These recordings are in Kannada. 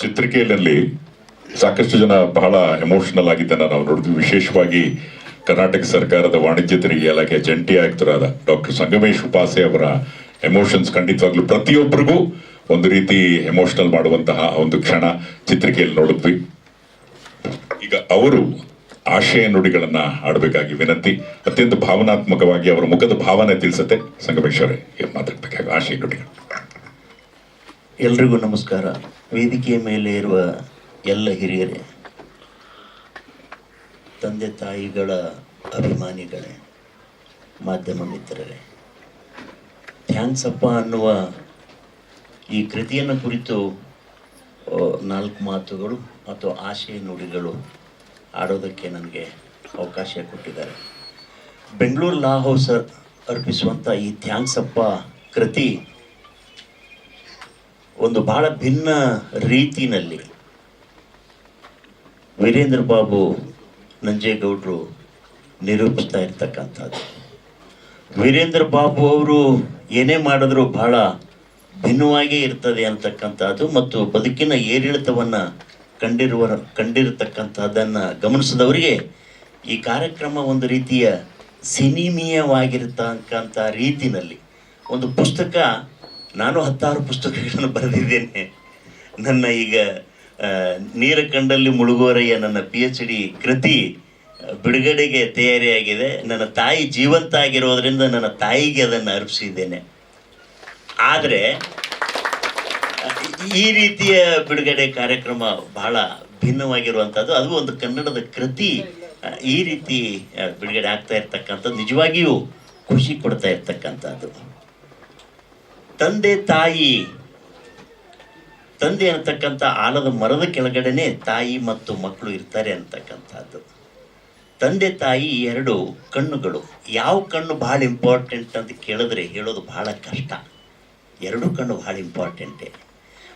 ಚಿತ್ರಿಕೆಯಲ್ಲಿ ಸಾಕಷ್ಟು ಜನ ಬಹಳ ಎಮೋಷನಲ್ ಆಗಿದ್ದನ್ನ ನಾವು ನೋಡಿದ್ವಿ. ವಿಶೇಷವಾಗಿ ಕರ್ನಾಟಕ ಸರ್ಕಾರದ ವಾಣಿಜ್ಯ ತೆರಿಗೆ ಇಲಾಖೆ ಜಂಟಿ ಆಯುಕ್ತರಾದ ಡಾಕ್ಟರ್ ಸಂಗಮೇಶ್ ಉಪಾಸೆ ಅವರ ಎಮೋಷನ್ಸ್ ಖಂಡಿತವಾಗ್ಲೂ ಪ್ರತಿಯೊಬ್ಬರಿಗೂ ಒಂದು ರೀತಿ ಎಮೋಷನಲ್ ಮಾಡುವಂತಹ ಒಂದು ಕ್ಷಣ ಚಿತ್ರಿಕೆಯಲ್ಲಿ ನೋಡಿದ್ವಿ. ಈಗ ಅವರು ಆಶಯ ನುಡಿಗಳನ್ನ ಆಡಬೇಕಾಗಿ ವಿನಂತಿ. ಅತ್ಯಂತ ಭಾವನಾತ್ಮಕವಾಗಿ ಅವರ ಮುಖದ ಭಾವನೆ ತಿಳಿಸುತ್ತೆ. ಸಂಗಮೇಶ್ ಅವರೇ ಏನ್ ಮಾತಾಡ್ಬೇಕಾಗಿ ಆಶಯ ನುಡಿಗಳು. ಎಲ್ರಿಗೂ ನಮಸ್ಕಾರ. ವೇದಿಕೆಯ ಮೇಲೆ ಇರುವ ಎಲ್ಲ ಹಿರಿಯರೇ, ತಂದೆ ತಾಯಿಗಳ ಅಭಿಮಾನಿಗಳೇ, ಮಾಧ್ಯಮ ಮಿತ್ರರೇ, ಥ್ಯಾಂಕ್ಸ್ ಅಪ್ಪ ಅನ್ನುವ ಈ ಕೃತಿಯನ್ನು ಕುರಿತು 4 ಮಾತುಗಳು ಅಥವಾ ಆಶಯ ನುಡಿಗಳು ಆಡೋದಕ್ಕೆ ನನಗೆ ಅವಕಾಶ ಕೊಟ್ಟಿದ್ದಾರೆ. ಬೆಂಗಳೂರು ಲಾ ಹೌಸ್ ಅರ್ಪಿಸುವಂಥ ಈ ಥ್ಯಾಂಕ್ಸ್ ಅಪ್ಪ ಕೃತಿ ಒಂದು ಬಹಳ ಭಿನ್ನ ರೀತಿಯಲ್ಲಿ ವೀರೇಂದ್ರ ಬಾಬು ನಂಜೇಗೌಡರು ನಿರೂಪಿಸ್ತಾ ಇರ್ತಕ್ಕಂಥದ್ದು. ವೀರೇಂದ್ರ ಬಾಬು ಅವರು ಏನೇ ಮಾಡಿದ್ರು ಬಹಳ ಭಿನ್ನವಾಗೇ ಇರ್ತದೆ ಅಂತಕ್ಕಂಥದ್ದು ಮತ್ತು ಬದುಕಿನ ಏರಿಳಿತವನ್ನು ಕಂಡಿರತಕ್ಕಂಥದ್ದನ್ನು ಗಮನಿಸಿದವರಿಗೆ ಈ ಕಾರ್ಯಕ್ರಮ ಒಂದು ರೀತಿಯ ಸಿನಿಮೀಯವಾಗಿರ್ತಕ್ಕಂಥ ರೀತಿಯಲ್ಲಿ ಒಂದು ಪುಸ್ತಕ. ನಾನು 10 ಪುಸ್ತಕಗಳನ್ನು ಬರೆದಿದ್ದೇನೆ. ನನ್ನ ಈಗ ನೀರಕಂಡಲ್ಲಿ ಮುಳುಗೋರೆಯ ನನ್ನ PhD ಕೃತಿ ಬಿಡುಗಡೆಗೆ ತಯಾರಿಯಾಗಿದೆ. ನನ್ನ ತಾಯಿ ಜೀವಂತ ಆಗಿರೋದ್ರಿಂದ ನನ್ನ ತಾಯಿಗೆ ಅದನ್ನು ಅರ್ಪಿಸಿದ್ದೇನೆ. ಆದರೆ ಈ ರೀತಿಯ ಬಿಡುಗಡೆ ಕಾರ್ಯಕ್ರಮ ಬಹಳ ಭಿನ್ನವಾಗಿರುವಂಥದ್ದು. ಅದು ಒಂದು ಕನ್ನಡದ ಕೃತಿ ಈ ರೀತಿ ಬಿಡುಗಡೆ ಆಗ್ತಾ ಇರ್ತಕ್ಕಂಥದ್ದು ನಿಜವಾಗಿಯೂ ಖುಷಿ ಕೊಡ್ತಾ ಇರ್ತಕ್ಕಂಥದ್ದು. ತಂದೆ ಅನ್ನತಕ್ಕಂಥ ಆಲದ ಮರದ ಕೆಳಗಡೆನೆ ತಾಯಿ ಮತ್ತು ಮಕ್ಕಳು ಇರ್ತಾರೆ ಅಂತಕ್ಕಂಥದ್ದು. ತಂದೆ ತಾಯಿ 2 ಕಣ್ಣುಗಳು. ಯಾವ ಕಣ್ಣು ಭಾಳ ಇಂಪಾರ್ಟೆಂಟ್ ಅಂತ ಕೇಳಿದ್ರೆ ಹೇಳೋದು ಬಹಳ ಕಷ್ಟ. 2 ಕಣ್ಣು ಭಾಳ ಇಂಪಾರ್ಟೆಂಟೇ.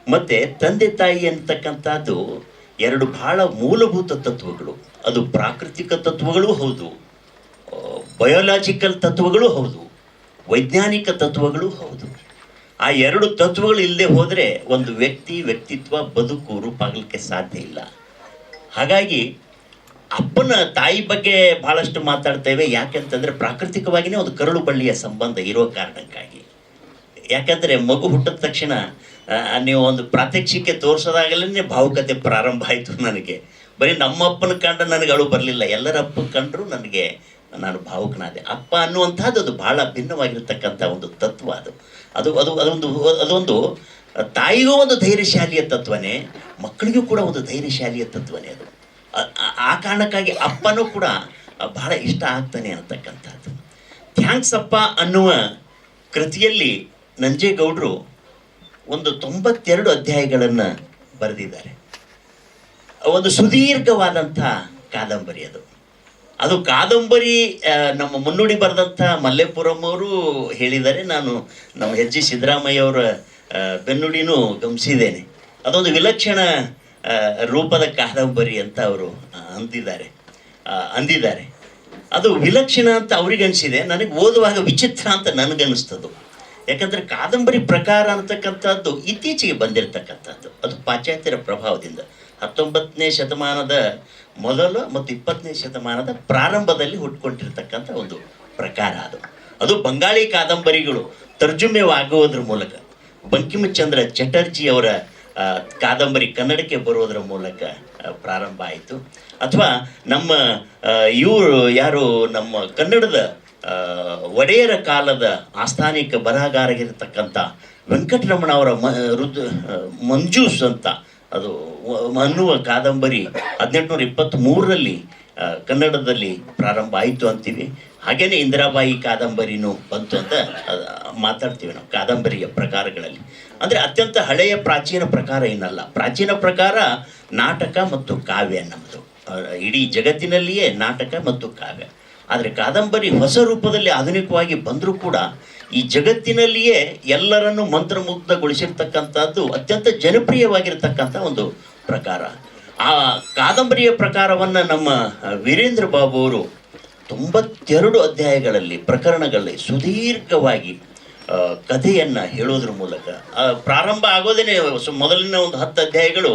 ಮತ್ತು ತಂದೆ ತಾಯಿ ಅಂತಕ್ಕಂಥದ್ದು 2 ಬಹಳ ಮೂಲಭೂತ ತತ್ವಗಳು. ಅದು ಪ್ರಾಕೃತಿಕ ತತ್ವಗಳೂ ಹೌದು, ಬಯೋಲಾಜಿಕಲ್ ತತ್ವಗಳೂ ಹೌದು, ವೈಜ್ಞಾನಿಕ ತತ್ವಗಳೂ ಹೌದು. ಆ 2 ತತ್ವಗಳು ಇಲ್ಲದೆ ಹೋದರೆ ಒಂದು ವ್ಯಕ್ತಿತ್ವ ಬದುಕು ರೂಪಾಗಲಿಕ್ಕೆ ಸಾಧ್ಯ ಇಲ್ಲ. ಹಾಗಾಗಿ ಅಪ್ಪನ ತಾಯಿ ಬಗ್ಗೆ ಬಹಳಷ್ಟು ಮಾತಾಡ್ತೇವೆ. ಯಾಕೆಂತಂದರೆ ಪ್ರಾಕೃತಿಕವಾಗಿಯೇ ಒಂದು ಕರಳು ಬಳ್ಳಿಯ ಸಂಬಂಧ ಇರೋ ಕಾರಣಕ್ಕಾಗಿ. ಯಾಕಂದರೆ ಮಗು ಹುಟ್ಟಿದ ತಕ್ಷಣ ನೀವು ಒಂದು ಪ್ರಾತ್ಯಕ್ಷಿಕೆ ತೋರಿಸೋದಾಗಲೇ ಭಾವುಕತೆ ಪ್ರಾರಂಭ ಆಯಿತು ನನಗೆ. ಬರೀ ನಮ್ಮ ಅಪ್ಪನ ಕಂಡು ನನಗೆ ಅಳು ಬರಲಿಲ್ಲ, ಎಲ್ಲರ ಅಪ್ಪನ ಕಂಡ್ರು ನನಗೆ ನಾನು ಭಾವುಕನಾದೆ. ಅಪ್ಪ ಅನ್ನುವಂಥದ್ದು ಅದು ಬಹಳ ಭಿನ್ನವಾಗಿರ್ತಕ್ಕಂಥ ಒಂದು ತತ್ವ. ಅದೊಂದು ತಾಯಿಗೂ ಒಂದು ಧೈರ್ಯಶಾಲಿಯ ತತ್ವನೇ, ಮಕ್ಕಳಿಗೂ ಕೂಡ ಒಂದು ಧೈರ್ಯಶಾಲಿಯ ತತ್ವನೇ ಅದು. ಆ ಕಾರಣಕ್ಕಾಗಿ ಅಪ್ಪನೂ ಕೂಡ ಬಹಳ ಇಷ್ಟ ಆಗ್ತಾನೆ ಅಂತಕ್ಕಂಥದ್ದು. ಥ್ಯಾಂಕ್ಸ್ ಅಪ್ಪ ಅನ್ನುವ ಕೃತಿಯಲ್ಲಿ ನಂಜೇಗೌಡರು ಒಂದು 92 ಅಧ್ಯಾಯಗಳನ್ನು ಬರೆದಿದ್ದಾರೆ. ಒಂದು ಸುದೀರ್ಘವಾದಂಥ ಕಾದಂಬರಿ ಅದು ಕಾದಂಬರಿ. ನಮ್ಮ ಮುನ್ನುಡಿ ಬರೆದಂಥ ಮಲ್ಲೇಪುರಂ ಅವರು ಹೇಳಿದ್ದಾರೆ. ನಾನು ನಮ್ಮ H. G. ಸಿದ್ದರಾಮಯ್ಯ ಅವರ ಬೆನ್ನುಡಿನೂ ಗಮನಿಸಿದ್ದೇನೆ. ಅದೊಂದು ವಿಲಕ್ಷಣ ರೂಪದ ಕಾದಂಬರಿ ಅಂತ ಅವರು ಅಂದಿದ್ದಾರೆ. ಅದು ವಿಲಕ್ಷಣ ಅಂತ ಅವ್ರಿಗೆ ಅನಿಸಿದೆ, ನನಗೆ ಓದುವಾಗ ವಿಚಿತ್ರ ಅಂತ ನನಗನ್ನಿಸ್ತದು. ಯಾಕಂದರೆ ಕಾದಂಬರಿ ಪ್ರಕಾರ ಅಂತಕ್ಕಂಥದ್ದು ಇತ್ತೀಚೆಗೆ ಬಂದಿರತಕ್ಕಂಥದ್ದು. ಅದು ಪಾಶ್ಚಾತ್ಯರ ಪ್ರಭಾವದಿಂದ 19ನೇ ಶತಮಾನದ ಮೊದಲು ಮತ್ತು 20ನೇ ಶತಮಾನದ ಪ್ರಾರಂಭದಲ್ಲಿ ಹುಟ್ಕೊಂಡಿರ್ತಕ್ಕಂಥ ಒಂದು ಪ್ರಕಾರ. ಅದು ಬಂಗಾಳಿ ಕಾದಂಬರಿಗಳು ತರ್ಜುಮೆವಾಗುವುದರ ಮೂಲಕ, ಬಂಕಿಮಚಂದ್ರ ಚಟರ್ಜಿ ಅವರ ಕಾದಂಬರಿ ಕನ್ನಡಕ್ಕೆ ಬರೋದರ ಮೂಲಕ ಪ್ರಾರಂಭ ಆಯಿತು. ಅಥವಾ ನಮ್ಮ ಇವರು ಯಾರು ನಮ್ಮ ಕನ್ನಡದ ಒಡೆಯರ ಕಾಲದ ಆಸ್ಥಾನಿಕ ಬರಹಗಾರಗಿರತಕ್ಕಂಥ ವೆಂಕಟರಮಣ ಅವರ ಮಂಜೂಸ್ ಅಂತ ಅದು ಅನ್ನುವ ಕಾದಂಬರಿ 1823ರಲ್ಲಿ ಕನ್ನಡದಲ್ಲಿ ಪ್ರಾರಂಭ ಆಯಿತು ಅಂತೀವಿ. ಹಾಗೆಯೇ ಇಂದಿರಾಬಾಯಿ ಕಾದಂಬರಿನೂ ಬಂತು ಅಂತ ಮಾತಾಡ್ತೀವಿ ನಾವು ಕಾದಂಬರಿಯ ಪ್ರಕಾರಗಳಲ್ಲಿ. ಅಂದರೆ ಅತ್ಯಂತ ಹಳೆಯ ಪ್ರಾಚೀನ ಪ್ರಕಾರ ಏನಲ್ಲ. ಪ್ರಾಚೀನ ಪ್ರಕಾರ ನಾಟಕ ಮತ್ತು ಕಾವ್ಯ ನಮ್ಮದು. ಇಡೀ ಜಗತ್ತಿನಲ್ಲಿಯೇ ನಾಟಕ ಮತ್ತು ಕಾವ್ಯ. ಆದರೆ ಕಾದಂಬರಿ ಹೊಸ ರೂಪದಲ್ಲಿ ಆಧುನಿಕವಾಗಿ ಬಂದರೂ ಕೂಡ ಈ ಜಗತ್ತಿನಲ್ಲಿಯೇ ಎಲ್ಲರನ್ನು ಮಂತ್ರಮುಗ್ಧಗೊಳಿಸಿರ್ತಕ್ಕಂಥದ್ದು ಅತ್ಯಂತ ಜನಪ್ರಿಯವಾಗಿರ್ತಕ್ಕಂಥ ಒಂದು ಪ್ರಕಾರ. ಆ ಕಾದಂಬರಿಯ ಪ್ರಕಾರವನ್ನು ನಮ್ಮ ವೀರೇಂದ್ರ ಬಾಬು ಅವರು 92 ಅಧ್ಯಾಯಗಳಲ್ಲಿ ಪ್ರಕರಣಗಳಲ್ಲಿ ಸುದೀರ್ಘವಾಗಿ ಕಥೆಯನ್ನು ಹೇಳೋದ್ರ ಮೂಲಕ ಪ್ರಾರಂಭ ಆಗೋದೇ ಮೊದಲಿನ ಒಂದು 10 ಅಧ್ಯಾಯಗಳು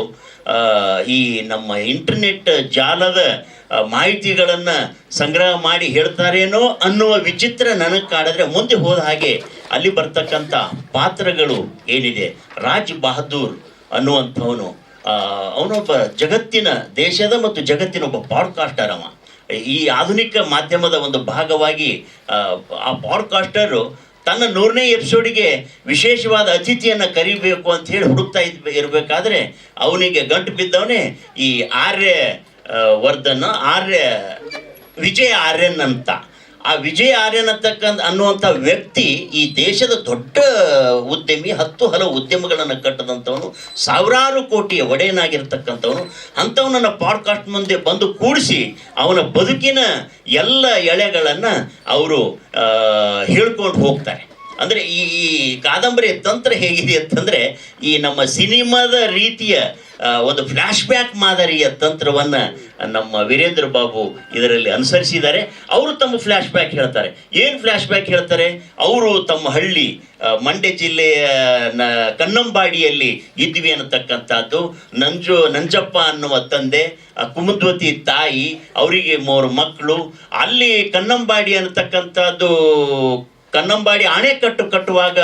ಈ ನಮ್ಮ ಇಂಟರ್ನೆಟ್ ಜಾಲದ ಮಾಹಿತಿಗಳನ್ನು ಸಂಗ್ರಹ ಮಾಡಿ ಹೇಳ್ತಾರೇನೋ ಅನ್ನುವ ವಿಚಿತ್ರ ನನಗೆ ಕಾಡಿದ್ರೆ ಮುಂದೆ ಹೋದ ಹಾಗೆ ಅಲ್ಲಿ ಬರ್ತಕ್ಕಂಥ ಪಾತ್ರಗಳು ಏನಿದೆ, ರಾಜ್ ಬಹದ್ದೂರ್ ಅನ್ನುವಂಥವನು ಅವನೊಬ್ಬ ಜಗತ್ತಿನ ದೇಶದ ಮತ್ತು ಜಗತ್ತಿನ ಒಬ್ಬ ಪಾಡ್ಕಾಸ್ಟರ್. ಅವ ಈ ಆಧುನಿಕ ಮಾಧ್ಯಮದ ಒಂದು ಭಾಗವಾಗಿ ಆ ಪಾಡ್ಕಾಸ್ಟರು ತನ್ನ 100ನೇ ಎಪಿಸೋಡಿಗೆ ವಿಶೇಷವಾದ ಅತಿಥಿಯನ್ನು ಕರಿಬೇಕು ಅಂತ ಹೇಳಿ ಹುಡುಕ್ತಾ ಇರಬೇಕಾದ್ರೆ ಅವನಿಗೆ ಗಂಟು ಬಿದ್ದವನೇ ಈ ವಿಜಯ ಆರ್ಯನ್ ಅಂತ. ಆ ವಿಜಯ ಆರ್ಯನ್ ಅನ್ನುವಂಥ ವ್ಯಕ್ತಿ ಈ ದೇಶದ ದೊಡ್ಡ ಉದ್ಯಮಿ, 10 ಹಲವು ಉದ್ಯಮಗಳನ್ನು ಕಟ್ಟದಂಥವನು, ಸಾವಿರಾರು ಕೋಟಿಯ ಒಡೆಯನಾಗಿರ್ತಕ್ಕಂಥವನು. ಅಂಥವನನ್ನು ಪಾಡ್ಕಾಸ್ಟ್ ಮುಂದೆ ಬಂದು ಕೂಡಿಸಿ ಅವನ ಬದುಕಿನ ಎಲ್ಲ ಎಳೆಗಳನ್ನು ಅವರು ಹೇಳ್ಕೊಂಡು ಹೋಗ್ತಾರೆ. ಅಂದರೆ ಈ ಕಾದಂಬರಿಯ ತಂತ್ರ ಹೇಗಿದೆ ಅಂತಂದರೆ, ಈ ನಮ್ಮ ಸಿನಿಮಾದ ರೀತಿಯ ಒಂದು ಫ್ಲ್ಯಾಶ್ ಬ್ಯಾಕ್ ಮಾದರಿಯ ತಂತ್ರವನ್ನು ನಮ್ಮ ವೀರೇಂದ್ರ ಬಾಬು ಇದರಲ್ಲಿ ಅನುಸರಿಸಿದ್ದಾರೆ. ಅವರು ತಮ್ಮ ಫ್ಲ್ಯಾಶ್ ಬ್ಯಾಕ್ ಹೇಳ್ತಾರೆ. ಏನು ಫ್ಲ್ಯಾಶ್ ಬ್ಯಾಕ್ ಹೇಳ್ತಾರೆ? ಅವರು ತಮ್ಮ ಹಳ್ಳಿ ಮಂಡ್ಯ ಜಿಲ್ಲೆಯ ಕನ್ನಂಬಾಡಿಯಲ್ಲಿ ಇದ್ವಿ ಅನ್ನತಕ್ಕಂಥದ್ದು. ನಂಜಪ್ಪ ಅನ್ನುವ ತಂದೆ, ಕುಮುದ್ವತಿ ತಾಯಿ, ಅವರಿಗೆ 3 ಮಕ್ಕಳು. ಅಲ್ಲಿ ಕನ್ನಂಬಾಡಿ ಅನ್ನತಕ್ಕಂಥದ್ದು, ಕನ್ನಂಬಾಡಿ ಅಣೆಕಟ್ಟು ಕಟ್ಟುವಾಗ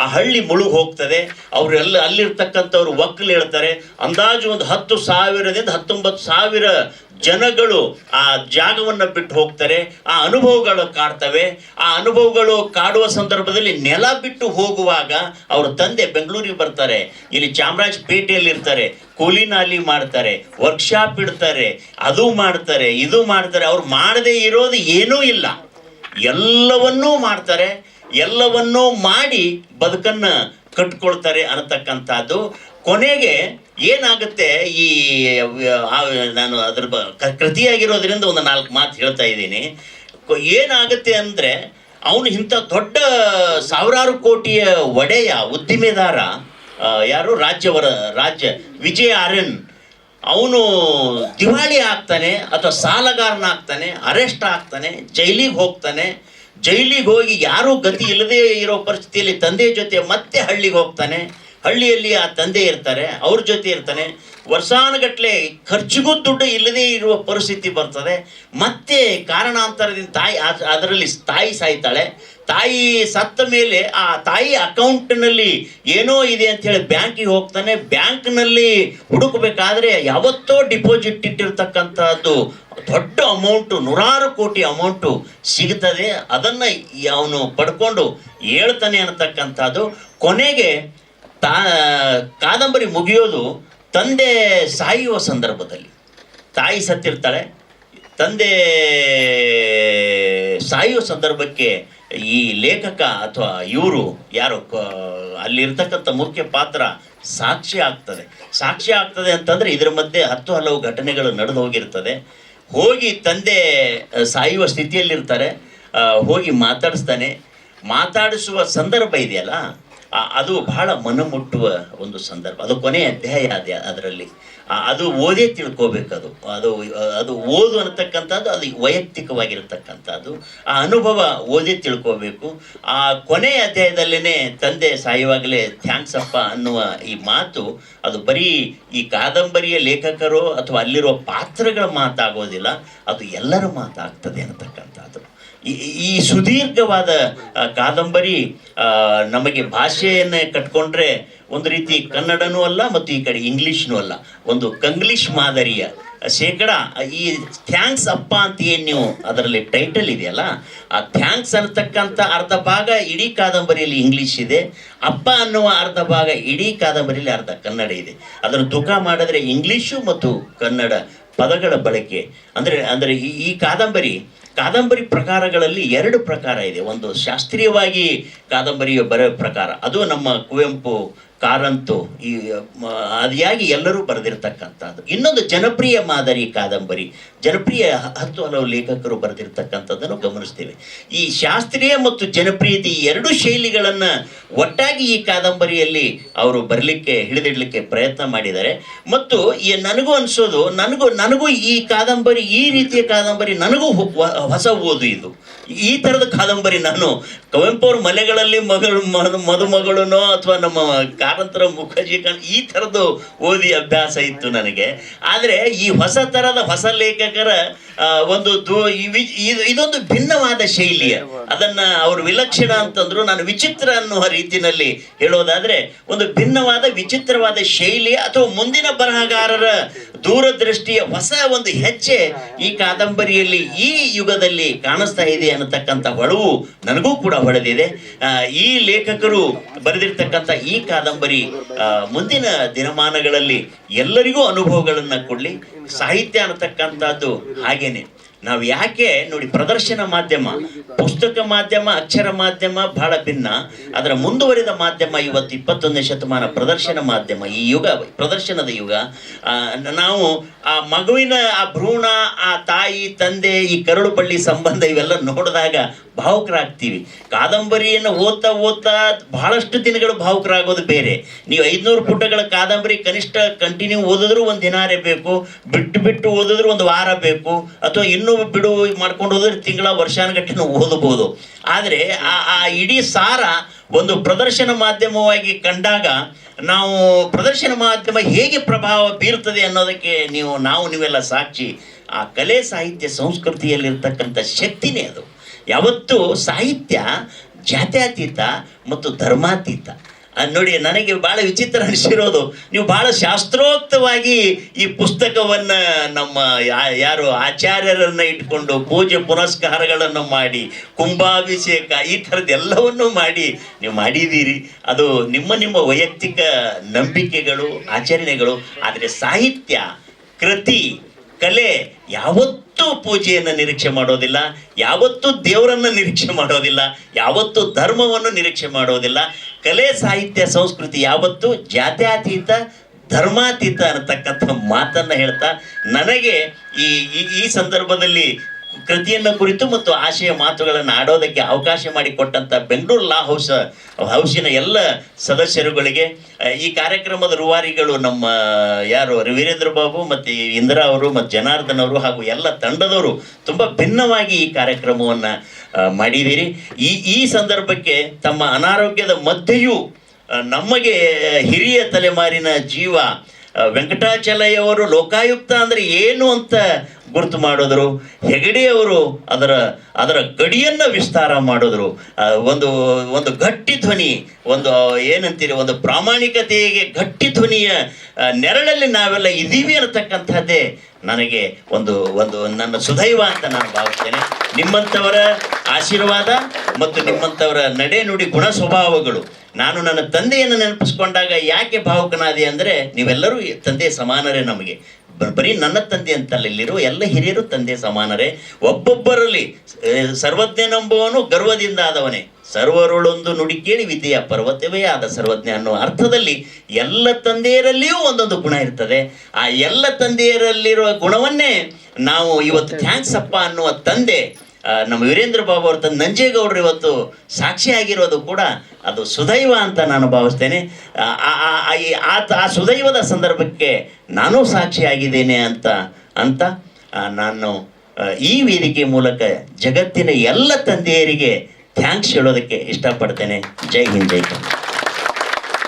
ಆ ಹಳ್ಳಿ ಮುಳುಗಿ ಹೋಗ್ತದೆ. ಅವರೆಲ್ಲ ಅಲ್ಲಿರ್ತಕ್ಕಂಥವ್ರು ಒಕ್ಕಲು ಹೇಳ್ತಾರೆ, ಅಂದಾಜು ಒಂದು 10,000ದಿಂದ 19,000 ಜನಗಳು ಆ ಜಾಗವನ್ನು ಬಿಟ್ಟು ಹೋಗ್ತಾರೆ. ಆ ಅನುಭವಗಳು ಕಾಡ್ತವೆ. ಆ ಅನುಭವಗಳು ಕಾಡುವ ಸಂದರ್ಭದಲ್ಲಿ ನೆಲ ಬಿಟ್ಟು ಹೋಗುವಾಗ ಅವ್ರ ತಂದೆ ಬೆಂಗಳೂರಿಗೆ ಬರ್ತಾರೆ, ಇಲ್ಲಿ ಚಾಮರಾಜಪೇಟೆಯಲ್ಲಿ ಇರ್ತಾರೆ, ಕೂಲಿನಾಲಿ ಮಾಡ್ತಾರೆ, ವರ್ಕ್ಶಾಪ್ ಇಡ್ತಾರೆ, ಅದು ಮಾಡ್ತಾರೆ, ಇದು ಮಾಡ್ತಾರೆ. ಅವ್ರು ಮಾಡದೇ ಇರೋದು ಏನೂ ಇಲ್ಲ, ಎಲ್ಲವನ್ನೂ ಮಾಡ್ತಾರೆ, ಎಲ್ಲವನ್ನೂ ಮಾಡಿ ಬದುಕನ್ನು ಕಟ್ಕೊಳ್ತಾರೆ ಅನ್ನತಕ್ಕಂಥದ್ದು. ಕೊನೆಗೆ ಏನಾಗುತ್ತೆ, ಈ ನಾನು ಅದ್ರ ಕೃತಿಯಾಗಿರೋದ್ರಿಂದ ಒಂದು 4 ಮಾತು ಹೇಳ್ತಾ ಇದ್ದೀನಿ. ಏನಾಗುತ್ತೆ ಅಂದರೆ, ಅವನು ಇಂಥ ದೊಡ್ಡ ಸಾವಿರಾರು ಕೋಟಿಯ ಒಡೆಯ ಉದ್ದಿಮೆದಾರ ಯಾರು, ರಾಜ್ಯ ವಿಜಯ ಆರ್ಯನ್, ಅವನು ದಿವಾಳಿ ಆಗ್ತಾನೆ ಅಥವಾ ಸಾಲಗಾರನಾಗ್ತಾನೆ, ಅರೆಸ್ಟ್ ಆಗ್ತಾನೆ, ಜೈಲಿಗೆ ಹೋಗ್ತಾನೆ. ಜೈಲಿಗೆ ಹೋಗಿ ಯಾರೂ ಗತಿ ಇಲ್ಲದೆ ಇರೋ ಪರಿಸ್ಥಿತಿಯಲ್ಲಿ ತಂದೆ ಜೊತೆ ಮತ್ತೆ ಹಳ್ಳಿಗೆ ಹೋಗ್ತಾನೆ. ಹಳ್ಳಿಯಲ್ಲಿ ಆ ತಂದೆ ಇರ್ತಾರೆ, ಅವ್ರ ಜೊತೆ ಇರ್ತಾನೆ. ವರ್ಷಾನುಗಟ್ಟಲೆ ಖರ್ಚಿಗೂ ದುಡ್ಡು ಇಲ್ಲದೇ ಇರುವ ಪರಿಸ್ಥಿತಿ ಬರ್ತದೆ. ಮತ್ತೆ ಕಾರಣಾಂತರದಿಂದ ಅದರಲ್ಲಿ ತಾಯಿ ಸಾಯ್ತಾಳೆ. ತಾಯಿ ಸತ್ತ ಮೇಲೆ ಆ ತಾಯಿ ಅಕೌಂಟ್ನಲ್ಲಿ ಏನೋ ಇದೆ ಅಂಥೇಳಿ ಬ್ಯಾಂಕಿಗೆ ಹೋಗ್ತಾನೆ. ಬ್ಯಾಂಕ್ನಲ್ಲಿ ಹುಡುಕಬೇಕಾದ್ರೆ ಯಾವತ್ತೋ ಡಿಪಾಸಿಟ್ ಇಟ್ಟಿರ್ತಕ್ಕಂಥದ್ದು ದೊಡ್ಡ ಅಮೌಂಟು, 100 ಕೋಟಿ ಅಮೌಂಟು ಸಿಗ್ತದೆ. ಅದನ್ನು ಅವನು ಪಡ್ಕೊಂಡು ಹೇಳ್ತಾನೆ ಅನ್ನತಕ್ಕಂಥದ್ದು. ಕೊನೆಗೆ ಕಾದಂಬರಿ ಮುಗಿಯೋದು ತಂದೆ ಸಾಯುವ ಸಂದರ್ಭದಲ್ಲಿ. ತಾಯಿ ಸತ್ತಿರ್ತಾಳೆ, ತಂದೆ ಸಾಯುವ ಸಂದರ್ಭಕ್ಕೆ ಈ ಲೇಖಕ ಅಥವಾ ಇವರು ಯಾರು ಅಲ್ಲಿರ್ತಕ್ಕಂಥ ಮುಖ್ಯ ಪಾತ್ರ ಸಾಕ್ಷಿ ಆಗ್ತದೆ ಅಂತಂದರೆ ಇದರ ಮಧ್ಯೆ 10 ಹಲವು ಘಟನೆಗಳು ನಡೆದು ಹೋಗಿರ್ತದೆ. ಹೋಗಿ ತಂದೆ ಸಾಯುವ ಸ್ಥಿತಿಯಲ್ಲಿರ್ತಾರೆ, ಹೋಗಿ ಮಾತಾಡಿಸುವ ಸಂದರ್ಭ ಇದೆಯಲ್ಲ, ಅದು ಬಹಳ ಮನಮುಟ್ಟುವ ಒಂದು ಸಂದರ್ಭ. ಅದು ಕೊನೆಯ ಅಧ್ಯಾಯ ಅದರಲ್ಲಿ. ಅದು ಓದೇ ತಿಳ್ಕೋಬೇಕು. ಅದು ಓದು ಅನ್ನತಕ್ಕಂಥದ್ದು ಅದು ವೈಯಕ್ತಿಕವಾಗಿರತಕ್ಕಂಥದ್ದು. ಆ ಅನುಭವ ಓದಿ ತಿಳ್ಕೋಬೇಕು. ಆ ಕೊನೆಯ ಅಧ್ಯಾಯದಲ್ಲೇ ತಂದೆ ಸಾಯುವಾಗಲೇ ಥ್ಯಾಂಕ್ಸ್ ಅಪ್ಪ ಅನ್ನುವ ಈ ಮಾತು, ಅದು ಬರೀ ಈ ಕಾದಂಬರಿಯ ಲೇಖಕರು ಅಥವಾ ಅಲ್ಲಿರುವ ಪಾತ್ರಗಳ ಮಾತಾಗೋದಿಲ್ಲ, ಅದು ಎಲ್ಲರ ಮಾತಾಗ್ತದೆ ಅನ್ನತಕ್ಕಂಥದ್ದು. ಈ ಸುದೀರ್ಘವಾದ ಕಾದಂಬರಿ ನಮಗೆ ಭಾಷೆಯನ್ನು ಕಟ್ಕೊಂಡ್ರೆ ಒಂದು ರೀತಿ ಕನ್ನಡನೂ ಅಲ್ಲ ಮತ್ತು ಈ ಕಡೆ ಇಂಗ್ಲೀಷ್ನೂ ಅಲ್ಲ, ಒಂದು ಕಂಗ್ಲೀಷ್ ಮಾದರಿಯ ಶೇಕಡ. ಈ ಥ್ಯಾಂಕ್ಸ್ ಅಪ್ಪ ಅಂತ ಏನು ನೀವು ಅದರಲ್ಲಿ ಟೈಟಲ್ ಇದೆಯಲ್ಲ, ಆ ಥ್ಯಾಂಕ್ಸ್ ಅನ್ನತಕ್ಕಂಥ ಅರ್ಧ ಭಾಗ ಇಡೀ ಕಾದಂಬರಿಯಲ್ಲಿ ಇಂಗ್ಲೀಷ್ ಇದೆ, ಅಪ್ಪ ಅನ್ನುವ ಅರ್ಧ ಭಾಗ ಇಡೀ ಕಾದಂಬರಿಯಲ್ಲಿ ಅರ್ಧ ಕನ್ನಡ ಇದೆ. ಅದನ್ನು ತೂಕ ಮಾಡಿದ್ರೆ ಇಂಗ್ಲೀಷು ಮತ್ತು ಕನ್ನಡ ಪದಗಳ ಬಳಕೆ. ಅಂದರೆ ಈ ಕಾದಂಬರಿ ಪ್ರಕಾರಗಳಲ್ಲಿ 2 ಪ್ರಕಾರ ಇದೆ. ಒಂದು ಶಾಸ್ತ್ರೀಯವಾಗಿ ಕಾದಂಬರಿಯ ಬರೋ ಪ್ರಕಾರ, ಅದು ನಮ್ಮ ಕುವೆಂಪು ಕಾರಂತು, ಈ ಆದಿಯಾಗಿ ಎಲ್ಲರೂ ಬರೆದಿರ್ತಕ್ಕಂಥದ್ದು. ಇನ್ನೊಂದು ಜನಪ್ರಿಯ ಮಾದರಿ ಕಾದಂಬರಿ, ಜನಪ್ರಿಯ 10 ಹಲವು ಲೇಖಕರು ಬರೆದಿರ್ತಕ್ಕಂಥದ್ದನ್ನು ಗಮನಿಸ್ತೇವೆ. ಈ ಶಾಸ್ತ್ರೀಯ ಮತ್ತು ಜನಪ್ರಿಯತೆ ಈ ಎರಡೂ ಶೈಲಿಗಳನ್ನು ಒಟ್ಟಾಗಿ ಈ ಕಾದಂಬರಿಯಲ್ಲಿ ಅವರು ಬರಲಿಕ್ಕೆ ಹಿಡಿದಿಡಲಿಕ್ಕೆ ಪ್ರಯತ್ನ ಮಾಡಿದ್ದಾರೆ. ಮತ್ತು ನನಗೂ ಅನಿಸೋದು, ನನಗೂ ಈ ಕಾದಂಬರಿ, ಈ ರೀತಿಯ ಕಾದಂಬರಿ ನನಗೂ ಹೊಸ ಓದು ಇದು. ಈ ಥರದ ಕಾದಂಬರಿ ನಾನು ಕುವೆಂಪು ಅವ್ರ ಮಲೆಗಳಲ್ಲಿ ಮದುಮಗಳನೋ ಅಥವಾ ನಮ್ಮ ಕಾರಂತರ ಮುಖರ್ಜಿ ಈ ಥರದ್ದು ಓದಿ ಅಭ್ಯಾಸ ಇತ್ತು ನನಗೆ. ಆದರೆ ಈ ಹೊಸ ಥರದ ಹೊಸ ಲೇಖಕರ ಒಂದು ಇದೊಂದು ಭಿನ್ನವಾದ ಶೈಲಿಯ, ಅದನ್ನು ಅವರು ವಿಲಕ್ಷಣ ಅಂತಂದ್ರು, ನಾನು ವಿಚಿತ್ರ ಅನ್ನುವ ರೀತಿಯಲ್ಲಿ ಹೇಳೋದಾದ್ರೆ ಒಂದು ಭಿನ್ನವಾದ ವಿಚಿತ್ರವಾದ ಶೈಲಿಯ ಅಥವಾ ಮುಂದಿನ ಬರಹಗಾರರ ದೂರದೃಷ್ಟಿಯ ಹೊಸ ಒಂದು ಹೆಜ್ಜೆ ಈ ಕಾದಂಬರಿಯಲ್ಲಿ ಈ ಯುಗದಲ್ಲಿ ಕಾಣಿಸ್ತಾ ಇದೆ ಅನ್ನತಕ್ಕಂಥ ಹೊಳವು ನನಗೂ ಕೂಡ ಹೊಳೆದಿದೆ. ಈ ಲೇಖಕರು ಬರೆದಿರ್ತಕ್ಕಂಥ ಈ ಕಾದಂಬರಿ ಮುಂದಿನ ದಿನಮಾನಗಳಲ್ಲಿ ಎಲ್ಲರಿಗೂ ಅನುಭವಗಳನ್ನು ಕೊಡಲಿ. ಸಾಹಿತ್ಯ ಅನ್ನತಕ್ಕಂಥದ್ದು ಹಾಗೇನೆ. ನಾವು ಯಾಕೆ ನೋಡಿ, ಪ್ರದರ್ಶನ ಮಾಧ್ಯಮ, ಪುಸ್ತಕ ಮಾಧ್ಯಮ, ಅಕ್ಷರ ಮಾಧ್ಯಮ ಬಹಳ ಭಿನ್ನ. ಅದರ ಮುಂದುವರಿದ ಮಾಧ್ಯಮ ಇವತ್ತು 21ನೇ ಶತಮಾನ ಪ್ರದರ್ಶನ ಮಾಧ್ಯಮ. ಈ ಯುಗ ಪ್ರದರ್ಶನದ ಯುಗ. ನಾವು ಆ ಮಗುವಿನ ಆ ಭ್ರೂಣ, ಆ ತಾಯಿ ತಂದೆ, ಈ ಕರಳು ಬಳ್ಳಿ ಸಂಬಂಧ ಇವೆಲ್ಲ ನೋಡಿದಾಗ ಭಾವುಕರಾಗ್ತೀವಿ. ಕಾದಂಬರಿಯನ್ನು ಓದ್ತಾ ಬಹಳಷ್ಟು ದಿನಗಳು ಭಾವುಕರಾಗೋದು ಬೇರೆ. ನೀವು 500 ಪುಟಗಳ ಕಾದಂಬರಿ ಕನಿಷ್ಠ ಕಂಟಿನ್ಯೂ ಓದಿದ್ರು ಒಂದು ದಿನಾರೇ ಬೇಕು, ಬಿಟ್ಟು ಓದಿದ್ರು ಒಂದು ವಾರ ಬೇಕು, ಅಥವಾ ಇನ್ನೂ ಬಿಡು ಮಾಡ್ಕೊಂಡು ಹೋದ್ರೆ ತಿಂಗಳ ವರ್ಷಾನುಗಟ್ಟಲೆ ಓದಬಹುದು. ಆದರೆ ಆ ಇಡೀ ಸಾರ ಒಂದು ಪ್ರದರ್ಶನ ಮಾಧ್ಯಮವಾಗಿ ಕಂಡಾಗ ನಾವು ಪ್ರದರ್ಶನ ಮಾಧ್ಯಮ ಹೇಗೆ ಪ್ರಭಾವ ಬೀರ್ತದೆ ಅನ್ನೋದಕ್ಕೆ ನೀವೆಲ್ಲ ಸಾಕ್ಷಿ. ಆ ಕಲೆ ಸಾಹಿತ್ಯ ಸಂಸ್ಕೃತಿಯಲ್ಲಿರ್ತಕ್ಕಂಥ ಶಕ್ತಿನೇ ಅದು. ಯಾವತ್ತೂ ಸಾಹಿತ್ಯ ಜಾತ್ಯತೀತ ಮತ್ತು ಧರ್ಮಾತೀತ. ನೋಡಿ, ನನಗೆ ಭಾಳ ವಿಚಿತ್ರ ಅನಿಸಿರೋದು, ನೀವು ಭಾಳ ಶಾಸ್ತ್ರೋಕ್ತವಾಗಿ ಈ ಪುಸ್ತಕವನ್ನು ನಮ್ಮ ಯಾರು ಆಚಾರ್ಯರನ್ನು ಇಟ್ಕೊಂಡು ಪೂಜೆ ಪುನಸ್ಕಾರಗಳನ್ನು ಮಾಡಿ, ಕುಂಭಾಭಿಷೇಕ ಈ ಥರದ್ದೆಲ್ಲವನ್ನೂ ಮಾಡಿ ನೀವು ಮಾಡಿದ್ದೀರಿ. ಅದು ನಿಮ್ಮ ವೈಯಕ್ತಿಕ ನಂಬಿಕೆಗಳು, ಆಚರಣೆಗಳು. ಆದರೆ ಸಾಹಿತ್ಯ, ಕೃತಿ, ಕಲೆ ಯಾವತ್ತೂ ಪೂಜೆಯನ್ನು ನಿರೀಕ್ಷೆ ಮಾಡೋದಿಲ್ಲ, ಯಾವತ್ತೂ ದೇವರನ್ನು ನಿರೀಕ್ಷೆ ಮಾಡೋದಿಲ್ಲ, ಯಾವತ್ತೂ ಧರ್ಮವನ್ನು ನಿರೀಕ್ಷೆ ಮಾಡೋದಿಲ್ಲ. ಕಲೆ ಸಾಹಿತ್ಯ ಸಂಸ್ಕೃತಿ ಯಾವತ್ತೂ ಜಾತ್ಯತೀತ ಧರ್ಮಾತೀತ ಅನ್ನತಕ್ಕಂಥ ಮಾತನ್ನು ಹೇಳ್ತಾ, ನನಗೆ ಈ ಸಂದರ್ಭದಲ್ಲಿ ಕೃತಿಯನ್ನು ಕುರಿತು ಮತ್ತು ಆಶಯ ಮಾತುಗಳನ್ನು ಆಡೋದಕ್ಕೆ ಅವಕಾಶ ಮಾಡಿಕೊಟ್ಟಂಥ ಬೆಂಗಳೂರು ಲಾ ಹೌಸಿನ ಎಲ್ಲ ಸದಸ್ಯರುಗಳಿಗೆ, ಈ ಕಾರ್ಯಕ್ರಮದ ರೂವಾರಿಗಳು ನಮ್ಮ ಯಾರು ವೀರೇಂದ್ರ ಬಾಬು ಮತ್ತು ಇಂದಿರಾ ಅವರು ಮತ್ತು ಜನಾರ್ದನ್ ಅವರು ಹಾಗೂ ಎಲ್ಲ ತಂಡದವರು ತುಂಬ ಭಿನ್ನವಾಗಿ ಈ ಕಾರ್ಯಕ್ರಮವನ್ನು ಮಾಡಿದ್ದೀರಿ. ಈ ಸಂದರ್ಭಕ್ಕೆ ತಮ್ಮ ಅನಾರೋಗ್ಯದ ಮಧ್ಯೆಯೂ ನಮಗೆ ಹಿರಿಯ ತಲೆಮಾರಿನ ಜೀವ ವೆಂಕಟಾಚಲಯ್ಯವರು ಲೋಕಾಯುಕ್ತ ಅಂದರೆ ಏನು ಅಂತ ಗುರುತು ಮಾಡಿದ್ರು. ಹೆಗಡೆಯವರು ಅದರ ಗಡಿಯನ್ನು ವಿಸ್ತಾರ ಮಾಡಿದ್ರು. ಒಂದು ಗಟ್ಟಿ ಧ್ವನಿ, ಏನಂತೀರಿ, ಒಂದು ಪ್ರಾಮಾಣಿಕತೆಗೆ ಗಟ್ಟಿ ಧ್ವನಿಯ ನೆರಳಲ್ಲಿ ನಾವೆಲ್ಲ ಇದ್ದೀವಿ ಅನ್ನತಕ್ಕಂಥದ್ದೇ ನನಗೆ ಒಂದು ನನ್ನ ಸುದೈವ ಅಂತ ನಾನು ಭಾವಿಸ್ತೇನೆ. ನಿಮ್ಮಂಥವರ ಆಶೀರ್ವಾದ ಮತ್ತು ನಿಮ್ಮಂಥವರ ನಡೆ ನುಡಿ ಗುಣ ಸ್ವಭಾವಗಳು. ನಾನು ನನ್ನ ತಂದೆಯನ್ನು ನೆನಪಿಸ್ಕೊಂಡಾಗ ಯಾಕೆ ಭಾವುಕನಾದೆ ಅಂದರೆ, ನೀವೆಲ್ಲರೂ ತಂದೆ ಸಮಾನರೇ ನಮಗೆ. ಬರೀ ನನ್ನ ತಂದೆ ಅಂತಲ್ಲ, ಇಲ್ಲಿರೋ ಎಲ್ಲ ಹಿರಿಯರು ತಂದೆ ಸಮಾನರೇ. ಒಬ್ಬೊಬ್ಬರಲ್ಲಿ ಸರ್ವಜ್ಞನೆಂಬುವನು ಗರ್ವದಿಂದ ಆದವನೇ, ಸರ್ವರುಳೊಂದು ನುಡಿ ಕೇಳಿ ವಿದ್ಯೆಯ ಪರ್ವತವೇ ಆದ ಸರ್ವಜ್ಞ ಅನ್ನೋ ಅರ್ಥದಲ್ಲಿ ಎಲ್ಲ ತಂದೆಯರಲ್ಲಿಯೂ ಒಂದೊಂದು ಗುಣ ಇರ್ತದೆ. ಆ ಎಲ್ಲ ತಂದೆಯರಲ್ಲಿರುವ ಗುಣವನ್ನೇ ನಾವು ಇವತ್ತು ಥ್ಯಾಂಕ್ಸ್ ಅಪ್ಪ ಅನ್ನುವ ತಂದೆ ನಮ್ಮ ವೀರೇಂದ್ರ ಬಾಬು ಅವ್ರ ತಂದೆ ನಂಜೇಗೌಡರು ಇವತ್ತು ಸಾಕ್ಷಿಯಾಗಿರೋದು ಕೂಡ ಅದು ಸುದೈವ ಅಂತ ನಾನು ಭಾವಿಸ್ತೇನೆ. ಆ ಸುದೈವದ ಸಂದರ್ಭಕ್ಕೆ ನಾನು ಸಾಕ್ಷಿಯಾಗಿದ್ದೇನೆ ಅಂತ ನಾನು ಈ ವೇದಿಕೆ ಮೂಲಕ ಜಗತ್ತಿನ ಎಲ್ಲ ತಂದೆಯರಿಗೆ ಥ್ಯಾಂಕ್ಸ್ ಹೇಳೋದಕ್ಕೆ ಇಷ್ಟಪಡ್ತೇನೆ. ಜೈ ಹಿಂದ್, ಜೈ ಕನ್ನಡ.